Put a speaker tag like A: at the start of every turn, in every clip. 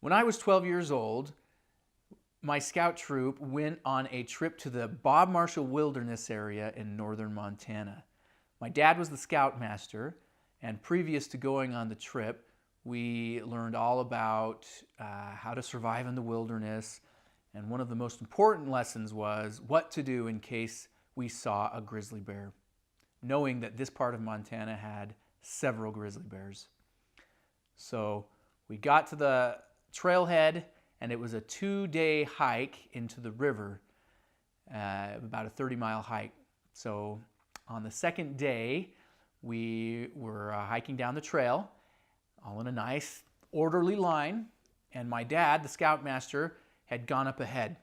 A: When I was 12 years old, my scout troop went on a trip to the Bob Marshall Wilderness area in northern Montana. My dad was the scoutmaster, and previous to going on the trip, we learned all about how to survive in the wilderness, and one of the most important lessons was what to do in case we saw a grizzly bear, knowing that this part of Montana had several grizzly bears. So we got to the trailhead, and it was a 2-day hike into the river, about a 30-mile hike. So on the second day, we were hiking down the trail, all in a nice, orderly line, and my dad, the scoutmaster, had gone up ahead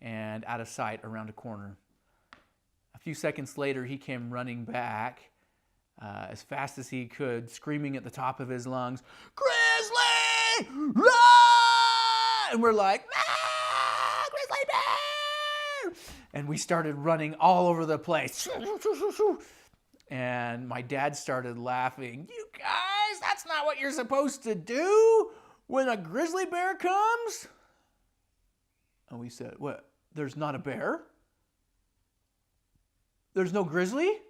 A: and out of sight around a corner. A few seconds later, he came running back as fast as he could, screaming at the top of his lungs, "Grizzly! Run!" And we're like, "Ah, grizzly bear!" And we started running all over the place. And my dad started laughing. "You guys, that's not what you're supposed to do when a grizzly bear comes." And we said, "What? There's not a bear? There's no grizzly?"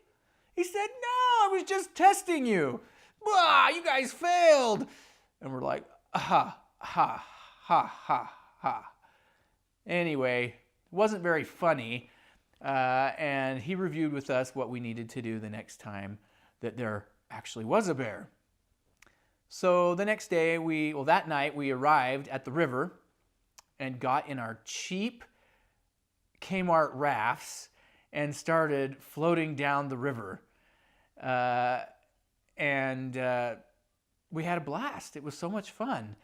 A: He said, "No, I was just testing you. Blah, you guys failed." And we're like, ha, ha, ha, ha, ha. Anyway, it wasn't very funny. And he reviewed with us what we needed to do the next time that there actually was a bear. So the next day, that night, we arrived at the river and got in our cheap Kmart rafts and started floating down the river. We had a blast. It was so much fun.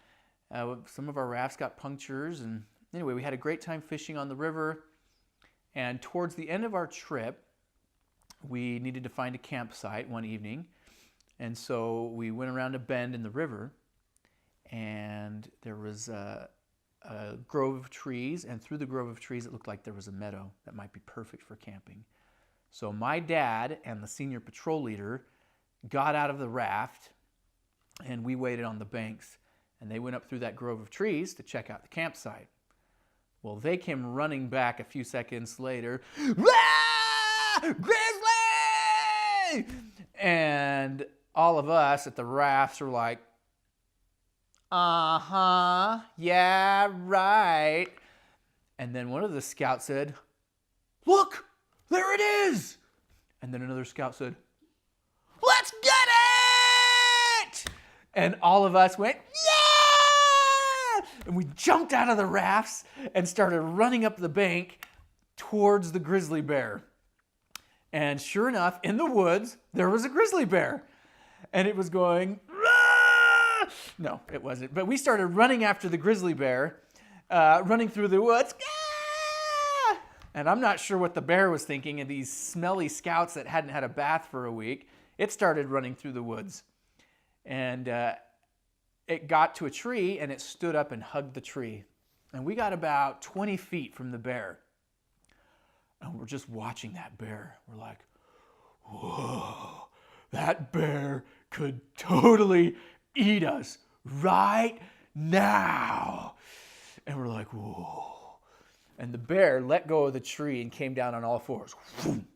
A: Some of our rafts got punctures, and anyway, we had a great time fishing on the river. And towards the end of our trip, we needed to find a campsite one evening. And so we went around a bend in the river, and there was a grove of trees, and through the grove of trees, it looked like there was a meadow that might be perfect for camping. So my dad and the senior patrol leader got out of the raft, and we waited on the banks, and they went up through that grove of trees to check out the campsite. Well, they came running back a few seconds later. "Ah! Grizzly!" And all of us at the rafts were like, "Uh-huh, yeah, right." And then one of the scouts said, "Look, there it is." And then another scout said, "Let's get it!" And all of us went, "Yeah!" And we jumped out of the rafts and started running up the bank towards the grizzly bear. And sure enough, in the woods, there was a grizzly bear. And it was going, "Ah!" No, it wasn't. But we started running after the grizzly bear, running through the woods. "Ah!" And I'm not sure what the bear was thinking of these smelly scouts that hadn't had a bath for a week. It started running through the woods. And it got to a tree, and it stood up and hugged the tree. And we got about 20 feet from the bear. And we're just watching that bear. We're like, whoa, that bear could totally eat us right now. And we're like, whoa. And the bear let go of the tree and came down on all fours. And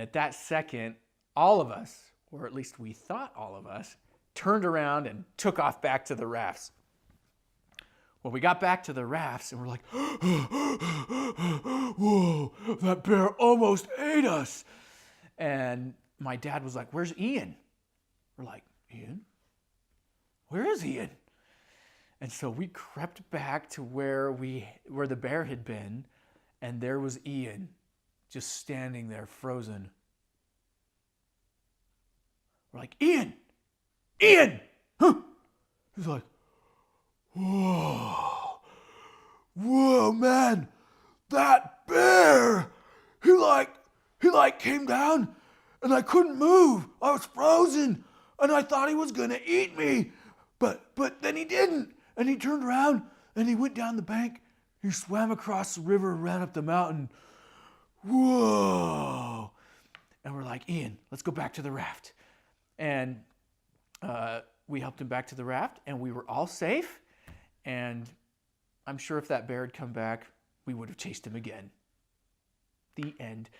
A: at that second, all of us, or at least we thought all of us, turned around and took off back to the rafts. Well, we got back to the rafts and we're like, whoa, that bear almost ate us. And my dad was like, "Where's Ian?" We're like, "Ian? Where is Ian?" And so we crept back to where the bear had been, and there was Ian just standing there frozen. We're like, "Ian! Ian!" Huh? He's like, "Whoa, man, that bear, he came down and I couldn't move. I was frozen and I thought he was gonna eat me, but then he didn't. And he turned around and he went down the bank. He swam across the river and ran up the mountain. Whoa." And we're like, "Ian, let's go back to the raft." And we helped him back to the raft, and we were all safe. And I'm sure if that bear had come back, we would have chased him again. The end.